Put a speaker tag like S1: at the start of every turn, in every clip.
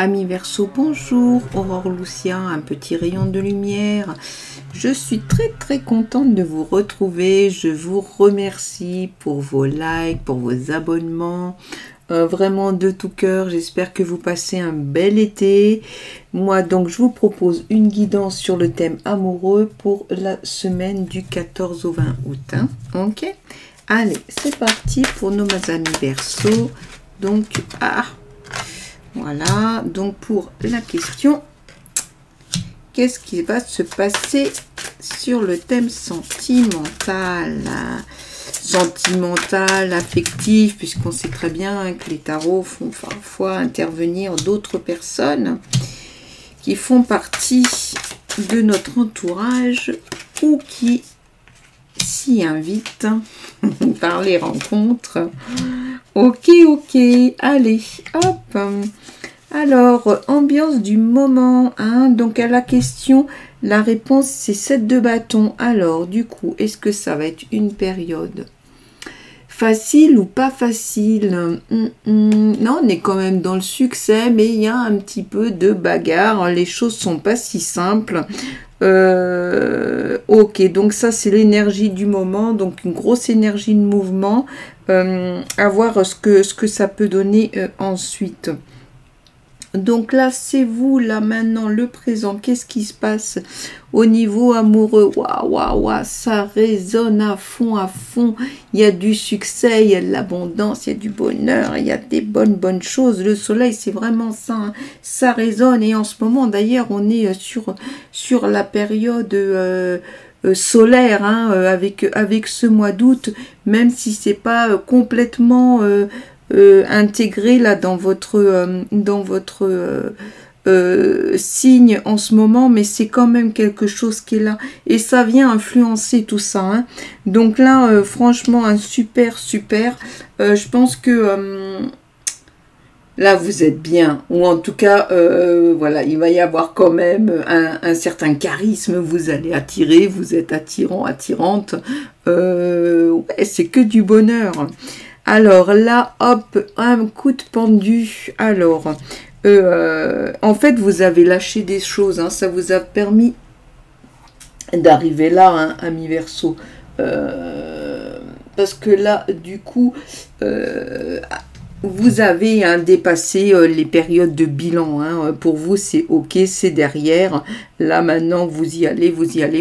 S1: Amis Verseau, bonjour, Aurore Lucia, un petit rayon de lumière. Je suis très contente de vous retrouver. Je vous remercie pour vos likes, pour vos abonnements. Vraiment de tout cœur, j'espère que vous passez un bel été. Moi donc je vous propose une guidance sur le thème amoureux pour la semaine du 14 au 20 août. Hein. Ok, allez, c'est parti pour nos amis Verseau. Donc, voilà, donc pour la question, qu'est-ce qui va se passer sur le thème sentimental? Sentimental, affectif, puisqu'on sait très bien que les tarots font parfois intervenir d'autres personnes qui font partie de notre entourage ou qui s'y invitent par les rencontres. Ok, allez, hop. Alors, ambiance du moment, hein. Donc à la question, la réponse c'est 7 de bâton. Alors, du coup, est-ce que ça va être une période facile ou pas facile? Non, on est quand même dans le succès, mais il y a un petit peu de bagarre. Les choses sont pas si simples. Ok, donc ça c'est l'énergie du moment, donc une grosse énergie de mouvement. À voir ce que ça peut donner ensuite. Donc là, c'est vous, là, maintenant, le présent. Qu'est-ce qui se passe au niveau amoureux? Waouh, ça résonne à fond. Il y a du succès, il y a de l'abondance, il y a du bonheur, il y a des bonnes choses. Le soleil, c'est vraiment ça. Hein. Ça résonne. Et en ce moment, d'ailleurs, on est sur la période solaire, hein, avec ce mois d'août, même si c'est pas complètement... intégré là dans votre signe en ce moment, mais c'est quand même quelque chose qui est là et ça vient influencer tout ça. Hein. Donc là, franchement, un super. Je pense que là, vous êtes bien, ou en tout cas, voilà, il va y avoir quand même un certain charisme. Vous allez attirer, vous êtes attirant, attirante. Ouais, c'est que du bonheur. Alors là, hop, un coup de pendu. Alors, en fait, vous avez lâché des choses. Hein, ça vous a permis d'arriver là, hein, ami Verseau. Parce que là, du coup, vous avez dépassé les périodes de bilan. Hein. Pour vous, c'est ok, c'est derrière. Là, maintenant, vous y allez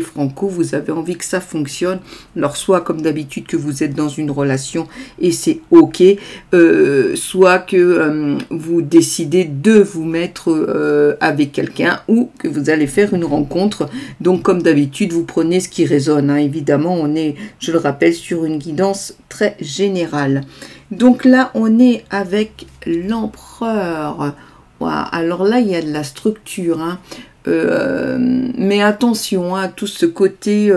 S1: franco. Vous avez envie que ça fonctionne. Alors, soit comme d'habitude que vous êtes dans une relation et c'est ok. Soit que vous décidez de vous mettre avec quelqu'un ou que vous allez faire une rencontre. Donc, comme d'habitude, vous prenez ce qui résonne. Hein. Évidemment, on est, je le rappelle, sur une guidance très générale. Donc là, on est avec l'empereur. Wow. Alors là, il y a de la structure. Hein. Mais attention à tout ce côté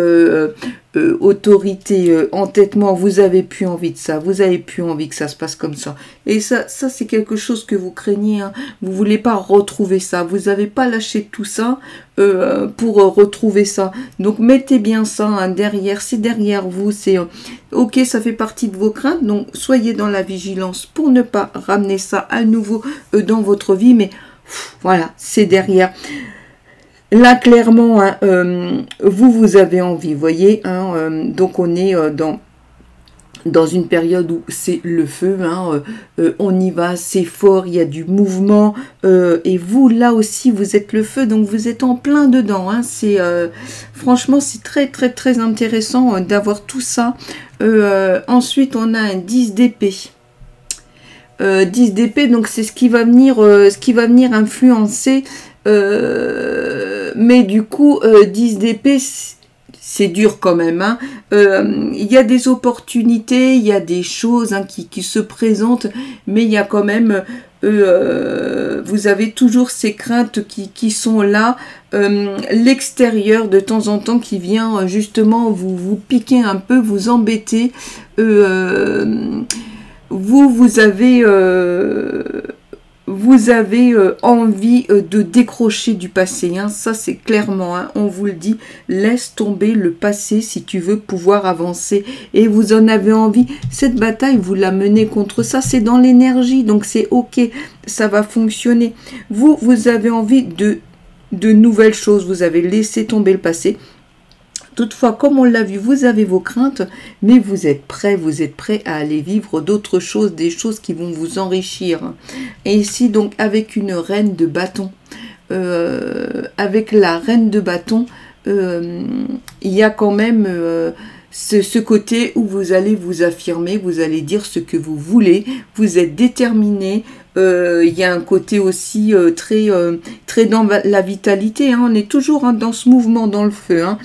S1: autorité, entêtement. Vous avez plus envie de ça. Vous avez plus envie que ça se passe comme ça. Et ça c'est quelque chose que vous craignez. Hein. Vous voulez pas retrouver ça. Vous n'avez pas lâché tout ça pour retrouver ça. Donc mettez bien ça hein, derrière. C'est derrière vous. C'est ok. Ça fait partie de vos craintes. Donc soyez dans la vigilance pour ne pas ramener ça à nouveau dans votre vie. Mais voilà, c'est derrière. Là, clairement, hein, vous avez envie, vous voyez, hein, donc on est dans une période où c'est le feu, hein, on y va, c'est fort, il y a du mouvement, et vous, là aussi, vous êtes le feu, donc vous êtes en plein dedans, hein, franchement, c'est très intéressant d'avoir tout ça. Ensuite, on a un 10 d'épée. 10 d'épée, donc c'est ce qui va venir influencer. Mais du coup, 10 d'épée, c'est dur quand même. Hein. Il y a des opportunités, il y a des choses hein, qui se présentent, mais il y a quand même, vous avez toujours ces craintes qui sont là. L'extérieur de temps en temps qui vient justement vous piquer un peu, vous embêter. Vous avez... vous avez envie de décrocher du passé, hein. Ça c'est clairement, hein, on vous le dit, laisse tomber le passé si tu veux pouvoir avancer, et vous en avez envie. Cette bataille, vous la menez contre ça, c'est dans l'énergie, donc c'est ok, ça va fonctionner. Vous avez envie de nouvelles choses, vous avez laissé tomber le passé. Toutefois, comme on l'a vu, vous avez vos craintes, mais vous êtes prêt à aller vivre d'autres choses, des choses qui vont vous enrichir. Et ici, donc, avec une reine de bâton, avec la reine de bâton, il y a quand même ce côté où vous allez vous affirmer, vous allez dire ce que vous voulez, vous êtes déterminé. Il y a un côté aussi très dans la vitalité, hein. On est toujours, hein, dans ce mouvement, dans le feu, hein.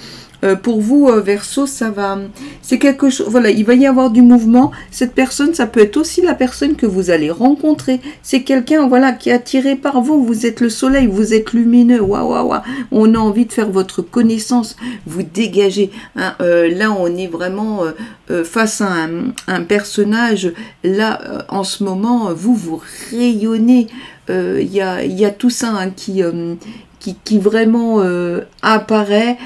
S1: Pour vous, Verseau, ça va, c'est quelque chose, voilà, il va y avoir du mouvement. Cette personne, ça peut être aussi la personne que vous allez rencontrer. C'est quelqu'un, voilà, qui est attiré par vous. Vous êtes le soleil, vous êtes lumineux. Waouh, waouh, waouh. On a envie de faire votre connaissance. Vous dégagez, hein. Là, on est vraiment face à un personnage. Là, en ce moment, vous rayonnez. Il y a tout ça, hein, qui vraiment apparaît.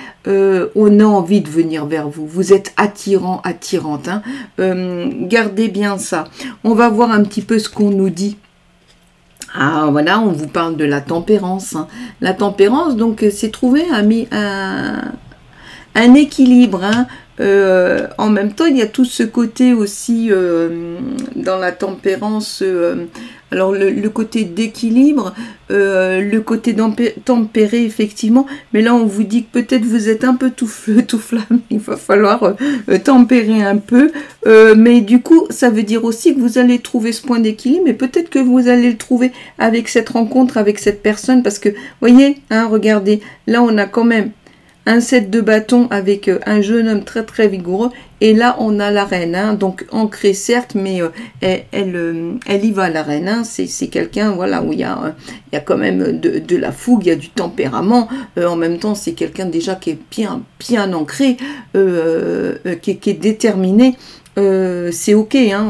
S1: On a envie de venir vers vous. Vous êtes attirant, attirante, hein. Gardez bien ça. On va voir un petit peu ce qu'on nous dit. Ah, voilà, on vous parle de la tempérance, hein. La tempérance, donc, c'est trouver un équilibre, hein. En même temps, il y a tout ce côté aussi dans la tempérance, alors le côté d'équilibre, le côté tempéré, effectivement, mais là on vous dit que peut-être vous êtes un peu tout flamme, il va falloir tempérer un peu, mais du coup ça veut dire aussi que vous allez trouver ce point d'équilibre, et peut-être que vous allez le trouver avec cette rencontre, avec cette personne, parce que, voyez, hein, regardez, là on a quand même un 7 de bâton avec un jeune homme très très vigoureux, et là on a la reine, hein, donc ancrée certes, mais elle y va, la reine, hein. C'est quelqu'un, voilà, où il y a quand même de la fougue, il y a du tempérament, en même temps c'est quelqu'un déjà qui est bien ancré, qui est déterminé, c'est ok, hein.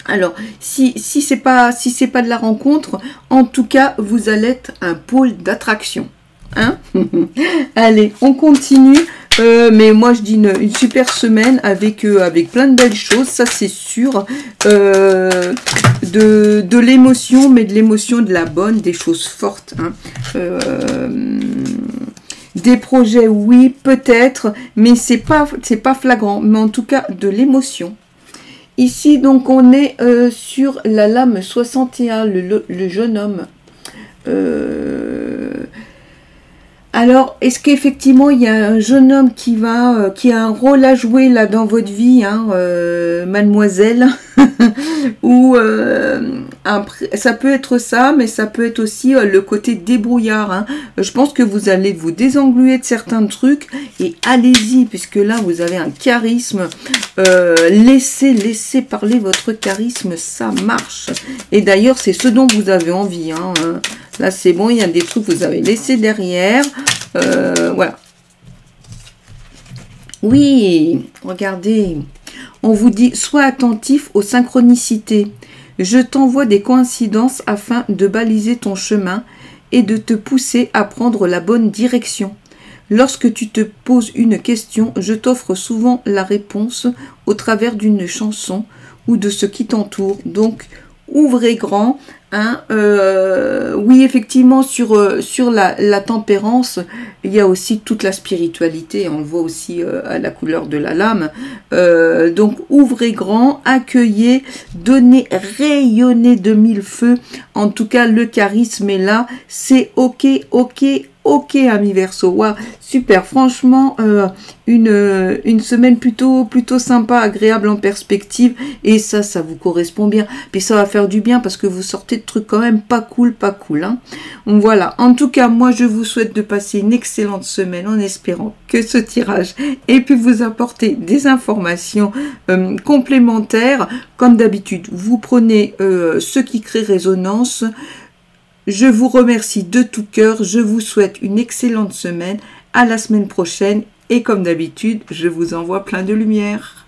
S1: Alors, si c'est pas de la rencontre, en tout cas vous allez être un pôle d'attraction. Hein. Allez, on continue, mais moi je dis une super semaine avec plein de belles choses, ça c'est sûr, de l'émotion, mais de l'émotion de la bonne, des choses fortes, hein. Des projets, oui, peut-être, mais c'est pas flagrant, mais en tout cas de l'émotion. Ici, donc, on est sur la lame 61, le jeune homme. Alors, est-ce qu'effectivement, il y a un jeune homme qui a un rôle à jouer là dans votre vie, hein, mademoiselle, ou ça peut être ça, mais ça peut être aussi le côté débrouillard, hein. Je pense que vous allez vous désengluer de certains trucs, et allez-y, puisque là, vous avez un charisme. Laissez parler votre charisme, ça marche. Et d'ailleurs, c'est ce dont vous avez envie, hein. Là, c'est bon, il y a des trucs que vous avez laissés derrière. Voilà. Oui, regardez. On vous dit, sois attentif aux synchronicités. Je t'envoie des coïncidences afin de baliser ton chemin et de te pousser à prendre la bonne direction. Lorsque tu te poses une question, je t'offre souvent la réponse au travers d'une chanson ou de ce qui t'entoure. Donc, ouvrez grand. Hein, oui, effectivement, sur la tempérance, il y a aussi toute la spiritualité, on le voit aussi à la couleur de la lame. Donc, ouvrez grand, accueillez, donnez, rayonnez de mille feux. En tout cas, le charisme est là, c'est ok, ami Verseau. Wow, super, franchement, une semaine plutôt sympa, agréable en perspective, et ça vous correspond bien. Puis ça va faire du bien parce que vous sortez de trucs quand même pas cool, hein. Donc voilà, en tout cas, moi je vous souhaite de passer une excellente semaine en espérant que ce tirage ait pu vous apporter des informations complémentaires. Comme d'habitude, vous prenez ce qui crée résonance. Je vous remercie de tout cœur, je vous souhaite une excellente semaine, à la semaine prochaine, et comme d'habitude, je vous envoie plein de lumière.